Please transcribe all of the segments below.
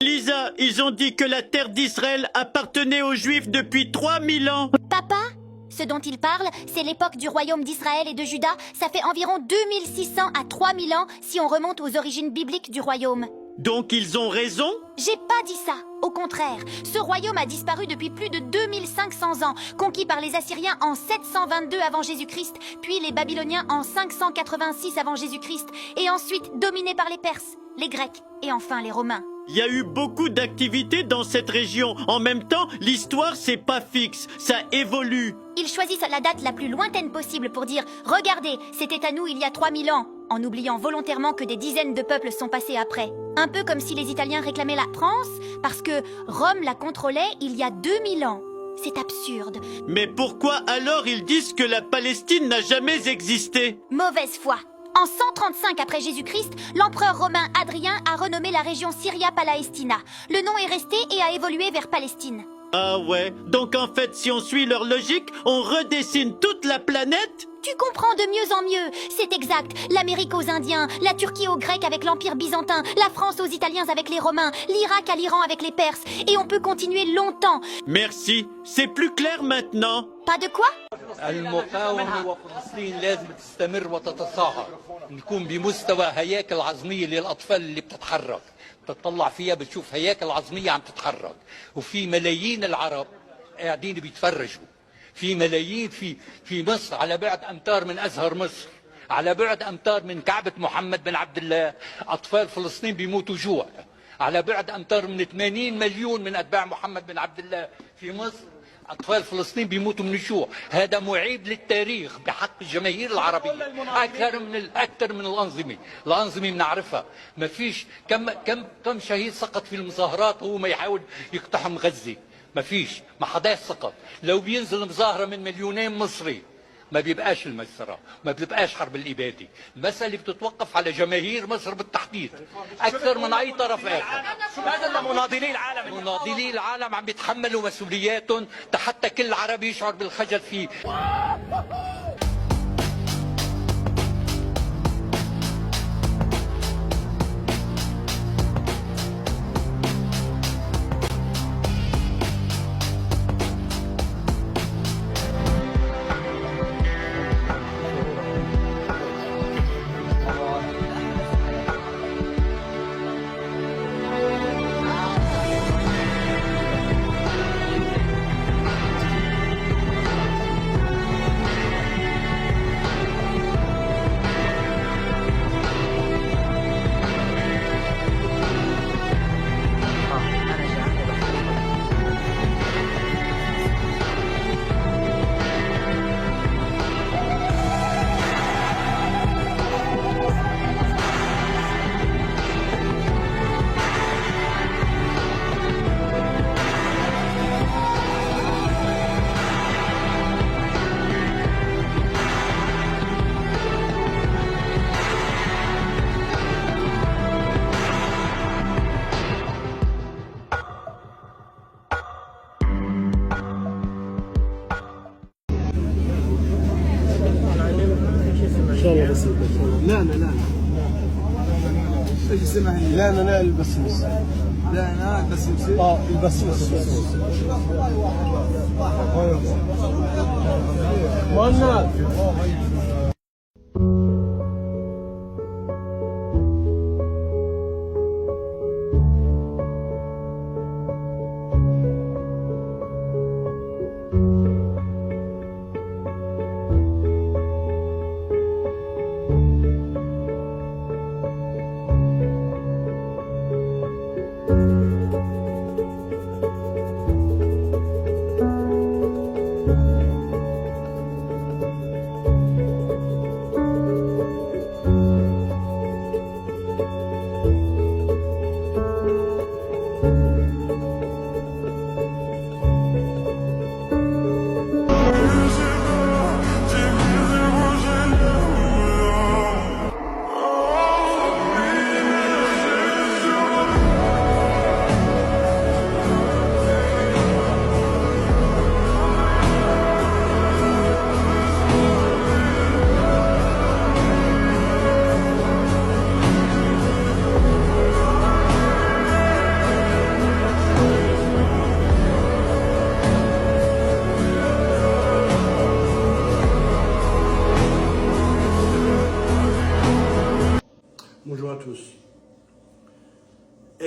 Lisa, ils ont dit que la terre d'Israël appartenait aux Juifs depuis 3000 ans. Papa, ce dont il parle, c'est l'époque du royaume d'Israël et de Juda. Ça fait environ 2600 à 3000 ans si on remonte aux origines bibliques du royaume. Donc ils ont raison? J'ai pas dit ça. Au contraire, ce royaume a disparu depuis plus de 2500 ans, conquis par les Assyriens en 722 avant Jésus-Christ, puis les Babyloniens en 586 avant Jésus-Christ, et ensuite dominé par les Perses, les Grecs et enfin les Romains. Il y a eu beaucoup d'activités dans cette région. En même temps, l'histoire, c'est pas fixe. Ça évolue. Ils choisissent la date la plus lointaine possible pour dire « Regardez, c'était à nous il y a 3000 ans », en oubliant volontairement que des dizaines de peuples sont passés après. Un peu comme si les Italiens réclamaient la France, parce que Rome la contrôlait il y a 2000 ans. C'est absurde. Mais pourquoi alors ils disent que la Palestine n'a jamais existé? Mauvaise foi. En 135 après Jésus-Christ, l'empereur romain Hadrien a renommé la région Syria Palaestina. Le nom est resté et a évolué vers Palestine. Ah ouais, donc en fait, si on suit leur logique, on redessine toute la planète? Tu comprends de mieux en mieux. C'est exact. L'Amérique aux Indiens, la Turquie aux Grecs avec l'Empire byzantin, la France aux Italiens avec les Romains, l'Irak à l'Iran avec les Perses. Et on peut continuer longtemps. Merci, c'est plus clair maintenant. Pas de quoi? المقاومة وفلسطين لازم تستمر وتتصاعد، نكون بمستوى هياكل عظمية للأطفال اللي بتتحرك، بتطلع فيها بتشوف هياكل عظمية عم تتحرك، وفي ملايين العرب قاعدين بيتفرجوا، في ملايين في مصر على بعد أمتار من أزهر مصر، على بعد أمتار من كعبة محمد بن عبد الله، أطفال فلسطين بيموتوا جوع، على بعد أمتار من 80 مليون من أتباع محمد بن عبد الله في مصر. أطفال فلسطين بيموتوا من الجوع، هذا معيب للتاريخ بحق الجماهير العربية أكثر من الأنظمة بنعرفها، ما فيش كم شهيد سقط في المظاهرات وهو ما يحاول يقتحم غزة، ما فيش، ما حداش سقط، لو بينزل مظاهرة من مليونين مصري ما بيبقاش المسرة، ما بتبقاش حرب الإبادة، المسألة بتتوقف على جماهير مصر بالتحديد أكثر من أي طرف آخر. هذا مناضلي العالم مناضلي العالم عم بيتحملوا مسؤولياتهم حتى كل عربي يشعر بالخجل فيه. لا ايش اسمها هي؟ لا البسوس. لا انا البسوس. البسوس. مهند.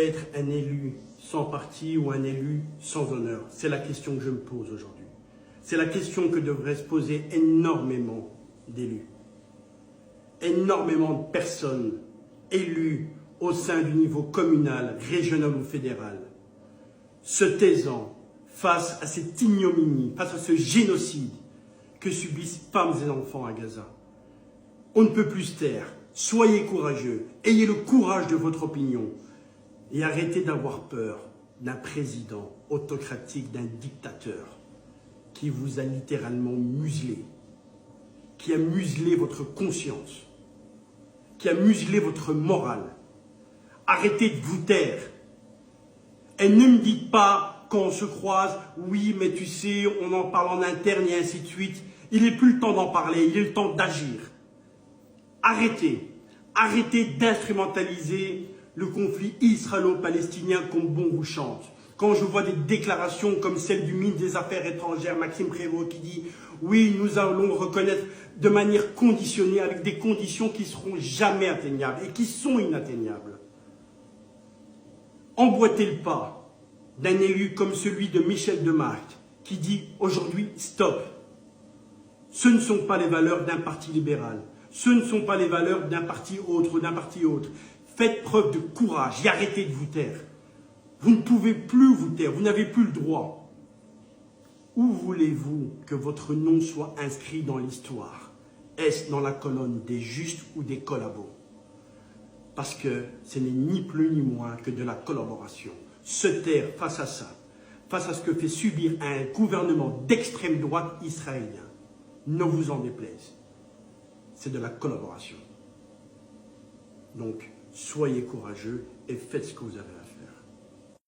être un élu sans parti ou un élu sans honneur? C'est la question que je me pose aujourd'hui. C'est la question que devraient se poser énormément d'élus. Énormément de personnes élues au sein du niveau communal, régional ou fédéral, se taisant face à cette ignominie, face à ce génocide que subissent femmes et enfants à Gaza. On ne peut plus se taire. Soyez courageux. Ayez le courage de votre opinion. Et arrêtez d'avoir peur d'un président autocratique, d'un dictateur qui vous a littéralement muselé, qui a muselé votre conscience, qui a muselé votre morale. Arrêtez de vous taire. Et ne me dites pas, quand on se croise, oui, mais tu sais, on en parle en interne et ainsi de suite. Il n'est plus le temps d'en parler, il est le temps d'agir. Arrêtez. Arrêtez d'instrumentaliser le conflit israélo-palestinien comme bon vous chante. Quand je vois des déclarations comme celle du ministre des Affaires étrangères, Maxime Prévost, qui dit « Oui, nous allons reconnaître de manière conditionnée, avec des conditions qui ne seront jamais atteignables et qui sont inatteignables. » Emboîtez le pas d'un élu comme celui de Michel Demarque, qui dit aujourd'hui « Stop ». Ce ne sont pas les valeurs d'un parti libéral. Ce ne sont pas les valeurs d'un parti autre ou d'un parti autre. Faites preuve de courage et arrêtez de vous taire. Vous ne pouvez plus vous taire, vous n'avez plus le droit. Où voulez-vous que votre nom soit inscrit dans l'histoire? Est-ce dans la colonne des justes ou des collabos? Parce que ce n'est ni plus ni moins que de la collaboration. Se taire face à ça, face à ce que fait subir un gouvernement d'extrême droite israélien, ne vous en déplaise. C'est de la collaboration. Donc, soyez courageux et faites ce que vous avez à faire.